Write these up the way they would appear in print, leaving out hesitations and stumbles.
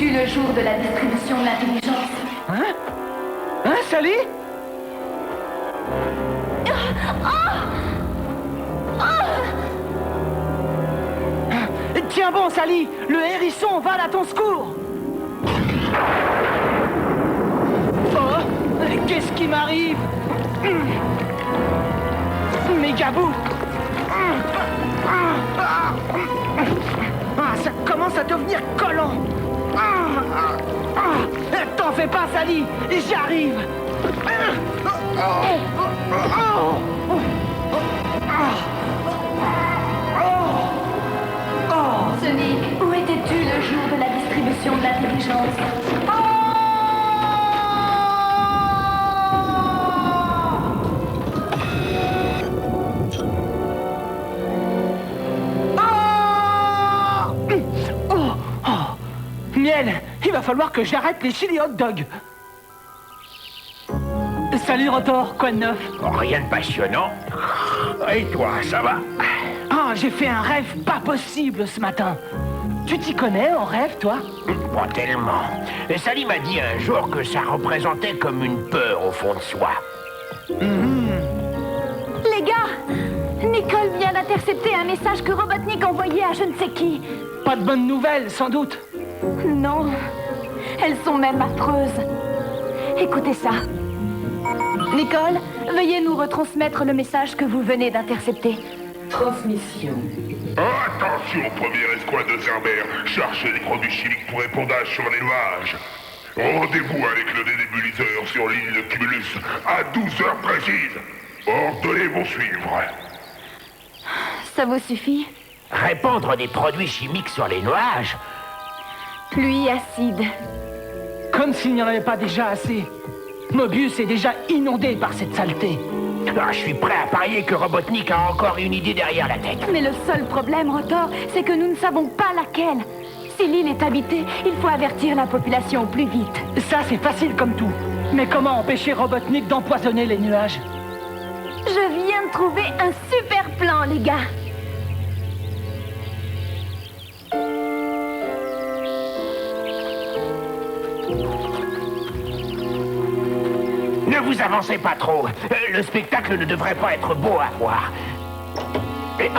était-tu le jour de la distribution de l'intelligence? Hein? Hein, Sally? Tiens bon, Sally, le hérisson va à ton secours. Oh, qu'est-ce qui m'arrive? Mégabou. Ça commence à devenir collant. T'en fais pas, Sally, j'arrive. Sonic, où étais-tu le jour de la distribution de l'intelligence? Miel, il va falloir que j'arrête les chili hot dogs. Salut Rotor, quoi de neuf? Rien de passionnant. Et toi, ça va? Ah, j'ai fait un rêve pas possible ce matin. Tu t'y connais en rêve, toi? Pas tellement. Sally m'a dit un jour que ça représentait comme une peur au fond de soi. Les gars, Nicole vient d'intercepter un message que Robotnik envoyait à je ne sais qui. Pas de bonnes nouvelles, sans doute. Non, elles sont même affreuses. Écoutez ça. Nicole, veuillez nous retransmettre le message que vous venez d'intercepter. Transmission. Attention, première escouade de Cerber. Cherchez des produits chimiques pour épandage sur les nuages. Rendez-vous avec le dénébuliseur sur l'île de Cumulus à 12 heures précises. Ordonnez vont suivre. Ça vous suffit? Répandre des produits chimiques sur les nuages? Pluie acide. Comme s'il n'y en avait pas déjà assez. Mobius est déjà inondé par cette saleté. Ah, je suis prêt à parier que Robotnik a encore une idée derrière la tête. Mais le seul problème, Rotor, c'est que nous ne savons pas laquelle. Si l'île est habitée, il faut avertir la population au plus vite. Ça, c'est facile comme tout. Mais comment empêcher Robotnik d'empoisonner les nuages? Je viens de trouver un super plan, les gars. Ne vous avancez pas trop. Le spectacle ne devrait pas être beau à voir. Et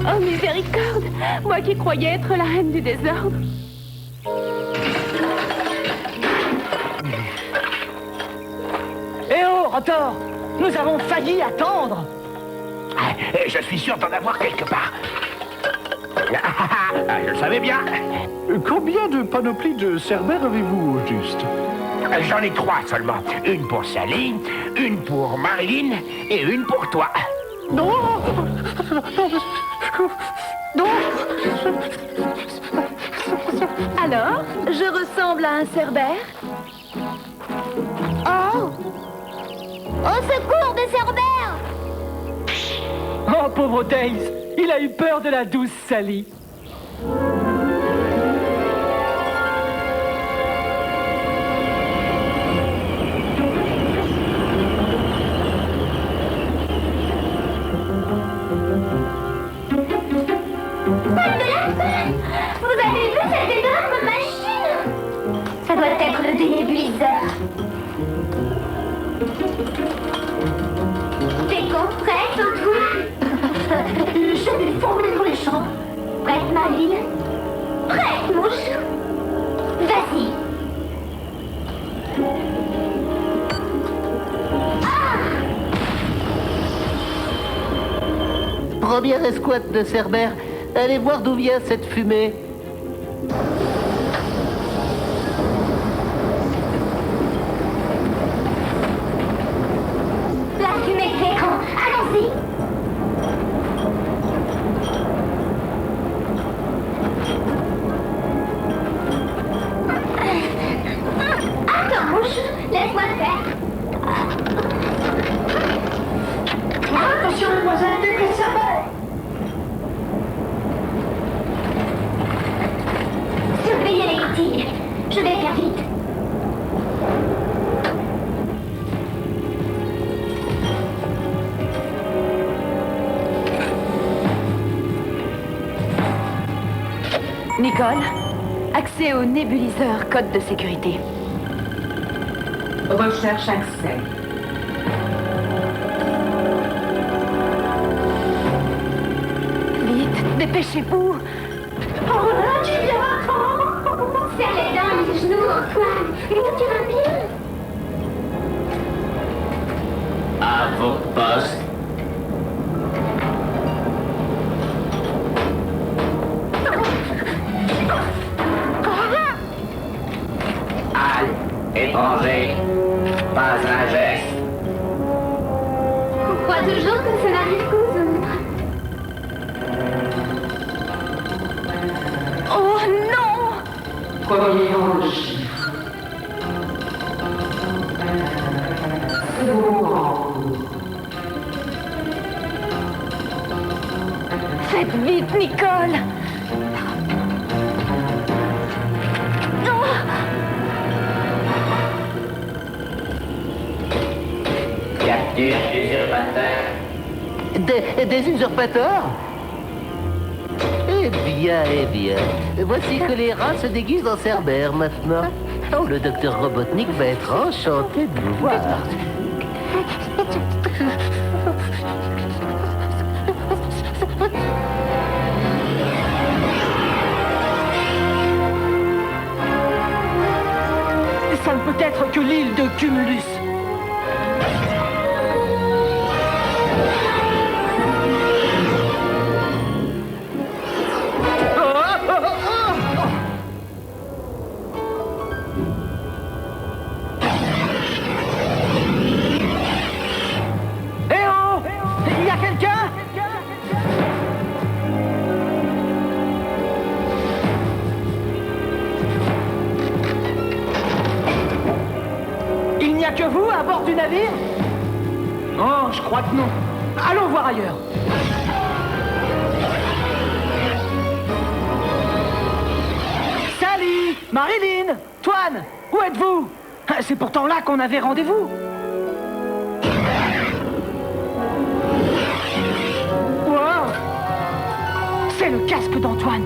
Oh, miséricorde! Moi qui croyais être la reine du désordre. Eh oh, Rotor! Nous avons failli attendre! je suis sûr d'en avoir quelque part. Je le savais bien. Combien de panoplies de Cerber avez-vous, au juste? J'en ai 3 seulement. Une pour Sally, une pour Marilyn et une pour toi. Non. Alors, je ressemble à un Cerbère? Oh! Au secours de Cerbère! Oh, pauvre Tails! Il a eu peur de la douce Sally. Vous avez vu cette énorme machine? Ça doit être le dénébuliseur. Déco, prête au tout? Je vais fourrer les champs. Prête, Marilyn? Prête, mouche? Vas-y. Première escouade de Cerber, allez voir d'où vient cette fumée. La fumée de l'écran, allons-y. Attends, mouche, laisse-moi le faire. Attention, mademoiselle, déplace-moi. Surveillez les tirs. Je vais faire vite. Nicole, accès au nébuliseur, code de sécurité. Recherche accès. Vite, dépêchez-vous. Oh là, tu viens. Serre les dents, les genoux, Antoine. Et tu vas bien. À vos postes. Halte, étranger. Pas un geste. On croit toujours que ça n'arrive qu'aux autres. Oh non! Premier rang de chiffre. Second rang. Faites vite, Nicole! Capture usurpateur. Des usurpateurs? Eh bien, eh bien. Voici que les rats se déguisent en Cerbère maintenant. Oh, le docteur Robotnik va être enchanté de vous voir. Ça ne peut être que l'île de Cumulus. Eh oh! Il y a quelqu'un? Il n'y a que vous à bord du navire? Oh, je crois que non. Allons voir ailleurs. Sally, Marilyn, Toine, où êtes-vous? C'est pourtant là qu'on avait rendez-vous. Wow! C'est le casque d'Antoine.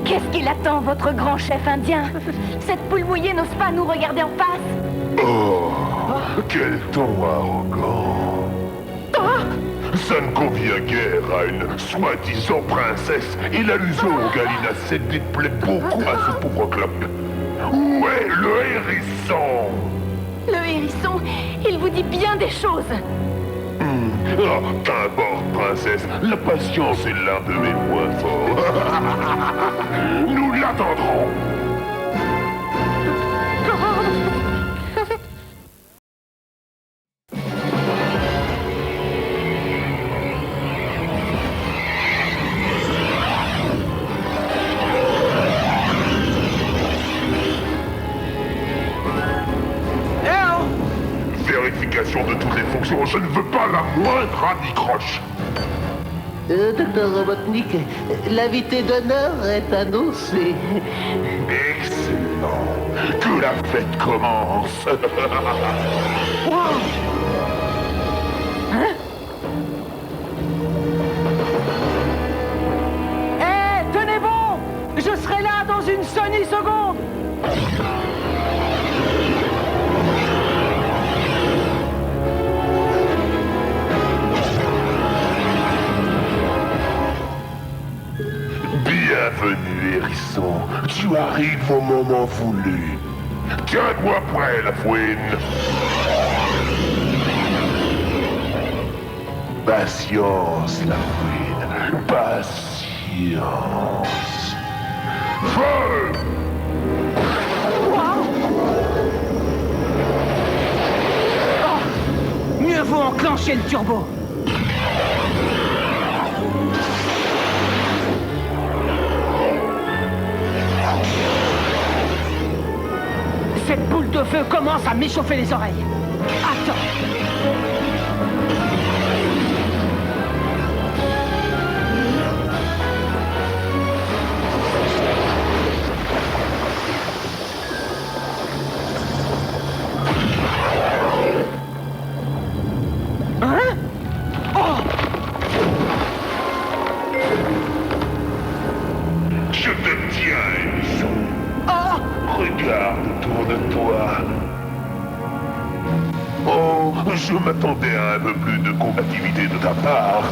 Qu'est-ce qu'il attend, votre grand chef indien? Cette poule mouillée n'ose pas nous regarder en face. Oh, quel ton arrogant. Ça ne convient guère à une soi-disant princesse, et l'allusion au gallinacé déplaît beaucoup à ce pauvre clope. Où est le hérisson? Le hérisson, il vous dit bien des choses. Oh, qu'importe, princesse, la patience est l'un de mes points forts. Nous l'attendrons. Vérification de toutes les fonctions, je ne veux pas la moindre anicroche. Docteur Robotnik, l'invité d'honneur est annoncé. Excellent. Que la fête commence. Eh, tenez bon! Je serai là dans une seconde. Bienvenue, hérisson. Tu arrives au moment voulu. Tiens-toi prêt, la fouine. Patience, la fouine. Patience. Feu! Mieux vaut enclencher le turbo. Cette boule de feu commence à m'échauffer les oreilles. Attends. Je m'attendais à un peu plus de combativité de ta part.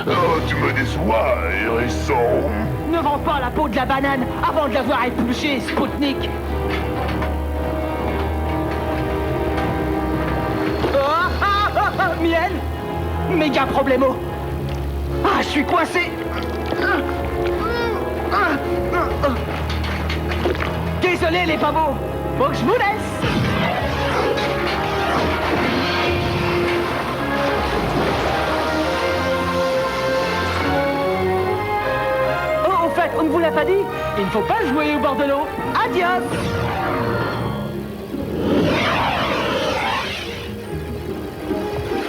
Oh, tu me déçois, hérisson. Ne vends pas la peau de la banane avant de l'avoir épluchée, Spoutnik. Miel. Méga problémo. Ah, je suis coincé. Désolé les pavos. Faut que je vous laisse. Oh, au fait, on ne vous l'a pas dit. Il ne faut pas jouer au bord de l'eau. Adios.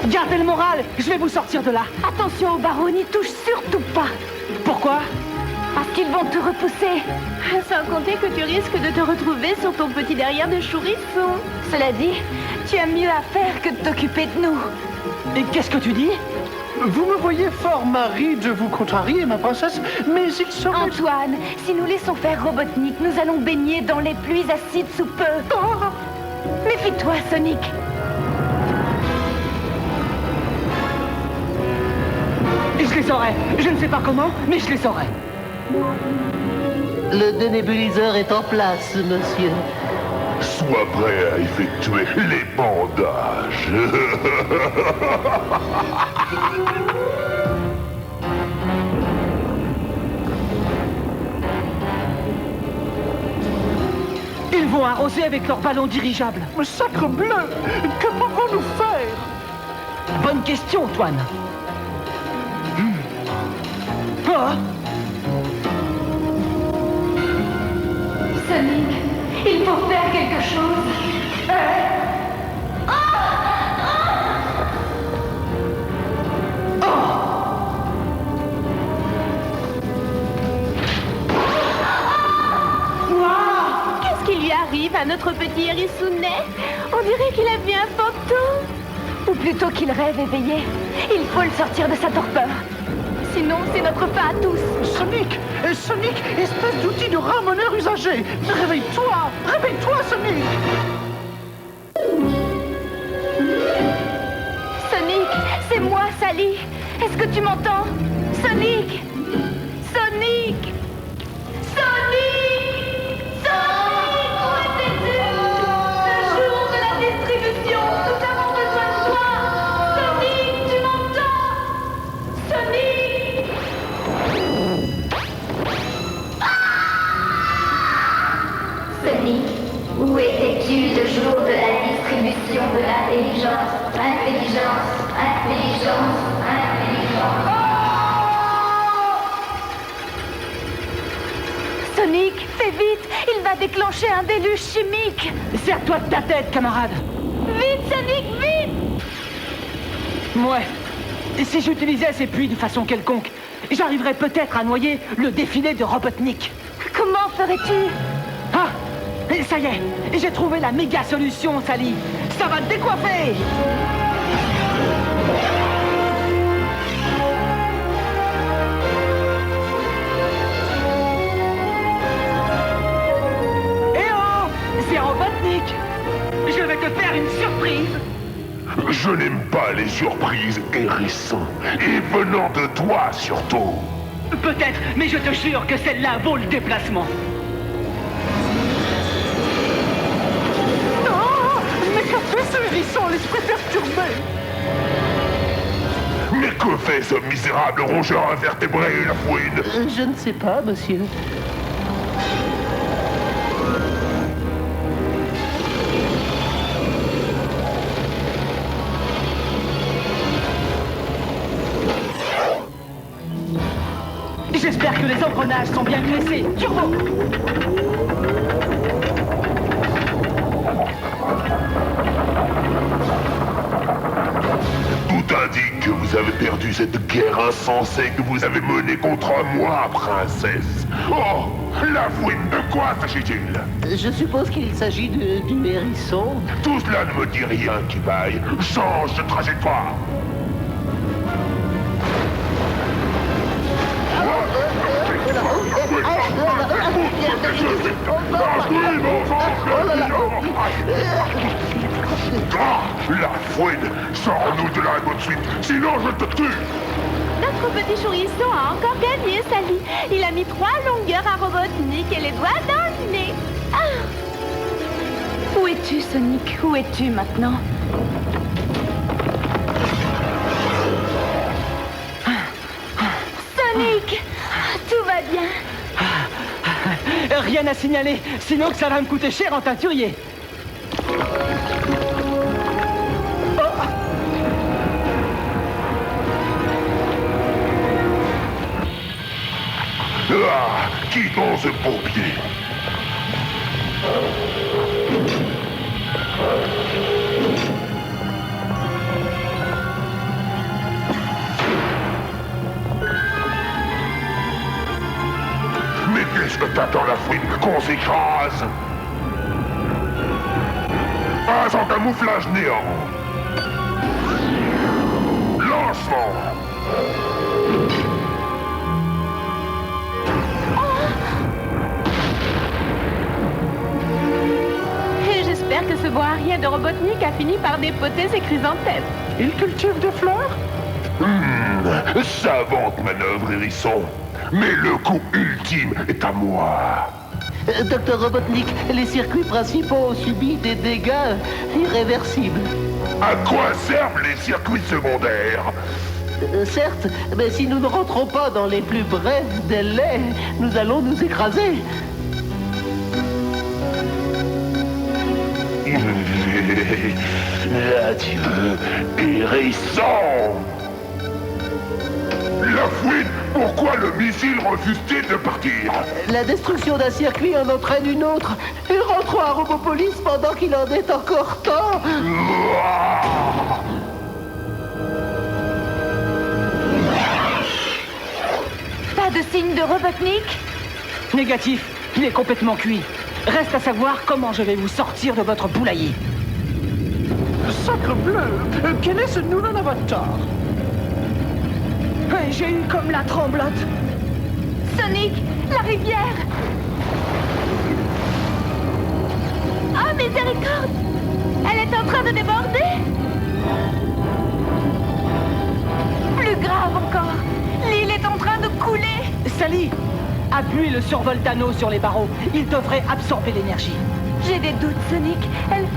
Gardez le moral, je vais vous sortir de là. Attention au barreau, n'y touche surtout pas. Pourquoi? Parce qu'ils vont te repousser. Sans compter que tu risques de te retrouver sur ton petit derrière de chourisson. Cela dit, tu as mieux à faire que de t'occuper de nous. Et qu'est-ce que tu dis? Vous me voyez fort mari de vous contrarier, ma princesse, mais il serait... Antoine, si nous laissons faire Robotnik, nous allons baigner dans les pluies acides sous peu. Méfie-toi, Sonic. Je les aurai. Je ne sais pas comment, mais je les aurai. Le dénébuliseur est en place, monsieur. Sois prêt à effectuer les bandages. Ils vont arroser avec leur ballon dirigeable. Sacre bleu! Que pouvons-nous faire? Bonne question, Antoine. Oh. Sonic, il faut faire quelque chose. Qu'est-ce qui lui arrive à notre petit hérissounet? On dirait qu'il a vu un fantôme. Ou plutôt qu'il rêve éveillé. Il faut le sortir de sa torpeur. Sinon, c'est notre fin à tous. Sonic! Sonic, espèce d'outil de ramoneur usagé! Réveille-toi! Réveille-toi, Sonic! Sonic, c'est moi, Sally. Est-ce que tu m'entends? Sonic! Sonic! Sonic! Sonic! Où étais-tu? Le jour de la distribution, nous avons besoin de toi! Sonic, tu m'entends? Sonic! Sonic, où étais-tu le jour de la distribution de l'intelligence? Intelligence, intelligence, intelligence. Sonic, fais vite! Il va déclencher un déluge chimique! Serre-toi de ta tête, camarade. Vite, Sonic, vite! Ouais. Et si j'utilisais ces puits de façon quelconque, j'arriverais peut-être à noyer le défilé de Robotnik. Comment ferais-tu? Ah! Et ça y est, j'ai trouvé la méga solution, Sally. Ça va te décoiffer! Eh oh! C'est Robotnik! Je vais te faire une surprise! Je n'aime pas les surprises, hérisson. Et venant de toi, surtout. Peut-être, mais je te jure que celle-là vaut le déplacement. Oh! Mais qu'a fait ce hérisson, l'esprit perturbé? Mais que fait ce misérable rongeur invertébré, la fouine? Je ne sais pas, monsieur. J'espère que les engrenages sont bien graissés. Turbo! Tout indique que vous avez perdu cette guerre insensée que vous avez menée contre moi, princesse. Oh, la fouine, de quoi s'agit-il? Je suppose qu'il s'agit du hérisson. Tout cela ne me dit rien qui vaille. Change de trajectoire. La fouine! Sors-nous de là tout de suite, sinon je te tue! Notre petit chourisson a encore gagné, Sally. Il a mis 3 longueurs à Robotnik et les doigts dans le nez. Ah! Où es-tu, Sonic? Où es-tu maintenant? Sonic! Tout va bien. Rien à signaler, sinon que ça va me coûter cher en teinturier. Ah! Quittons ce pompier! Mais qu'est-ce que t'attends, la fouine, qu'on s'écrase? Ah, sans camouflage néant! Lancement! Et j'espère que ce bon arien de Robotnik a fini par dépoter ses chrysanthèmes. Il cultive des fleurs? Savante manœuvre, hérisson. Mais le coup ultime est à moi. Docteur Robotnik, les circuits principaux ont subi des dégâts irréversibles. À quoi servent les circuits secondaires? Certes, mais si nous ne rentrons pas dans les plus brefs délais, nous allons nous écraser. Adieu, hérisson! La fouine, pourquoi le missile refuse-t-il de partir? La destruction d'un circuit en entraîne une autre. Et rentrons à Robopolis pendant qu'il en est encore temps. Pas de signe de Robotnik? Négatif, il est complètement cuit. Reste à savoir comment je vais vous sortir de votre poulailler. Sacre bleu! Quel est ce nouvel avatar? J'ai eu comme la tremblote. Sonic, la rivière! Oh, miséricorde! Elle est en train de déborder! Plus grave encore, l'île est en train de couler! Sally, appuie le survoltano sur les barreaux. Il devrait absorber l'énergie. J'ai des doutes, Sonic.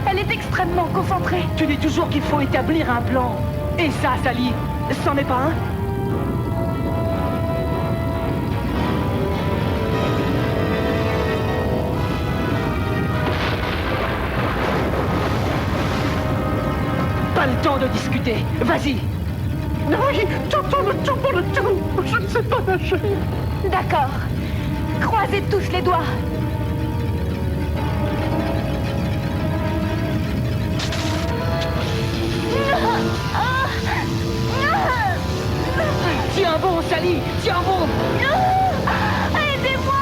Elle est extrêmement concentrée. Tu dis toujours qu'il faut établir un plan. Et ça, Sally, c'en est pas un? Pas le temps de discuter. Vas-y. Oui, tout le tout pour le tout. Je ne sais pas nager. D'accord. Croisez tous les doigts. Tiens bon, Sally, tiens bon. Aidez-moi!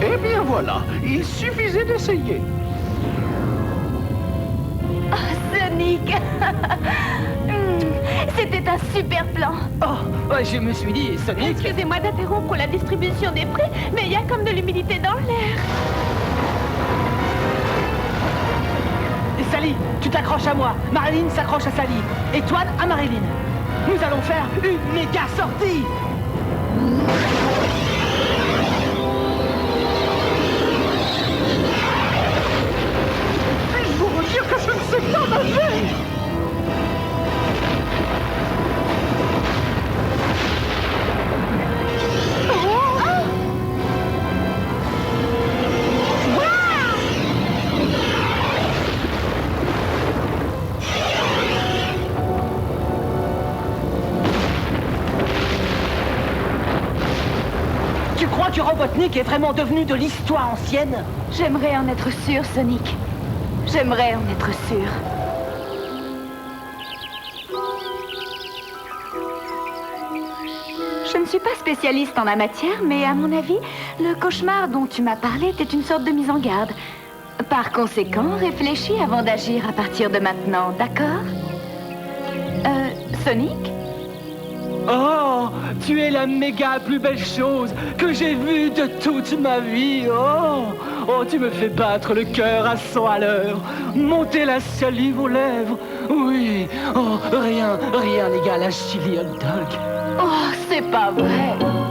Eh bien voilà, il suffisait d'essayer. Oh, Sonic! C'était un super plan. Oh, ouais, je me suis dit, Sonic... Excusez-moi d'interrompre la distribution des prix, mais il y a comme de l'humidité dans l'air. Sally, tu t'accroches à moi. Marilyn s'accroche à Sally. Et Toine à Marilyn. Nous allons faire une méga sortie. Puis-je vous redire que je ne sais pas nager? Tu crois que Robotnik est vraiment devenu de l'histoire ancienne? J'aimerais en être sûre, Sonic. J'aimerais en être sûre. Je ne suis pas spécialiste en la matière, mais à mon avis, le cauchemar dont tu m'as parlé était une sorte de mise en garde. Par conséquent, réfléchis avant d'agir à partir de maintenant, d'accord? Sonic? Oh, Tu es la méga plus belle chose que j'ai vue de toute ma vie. Oh, oh, tu me fais battre le cœur à 100 à l'heure, monter la salive aux lèvres. Oui, oh, rien n'égale à Chili Hot Dog. Oh, c'est pas vrai.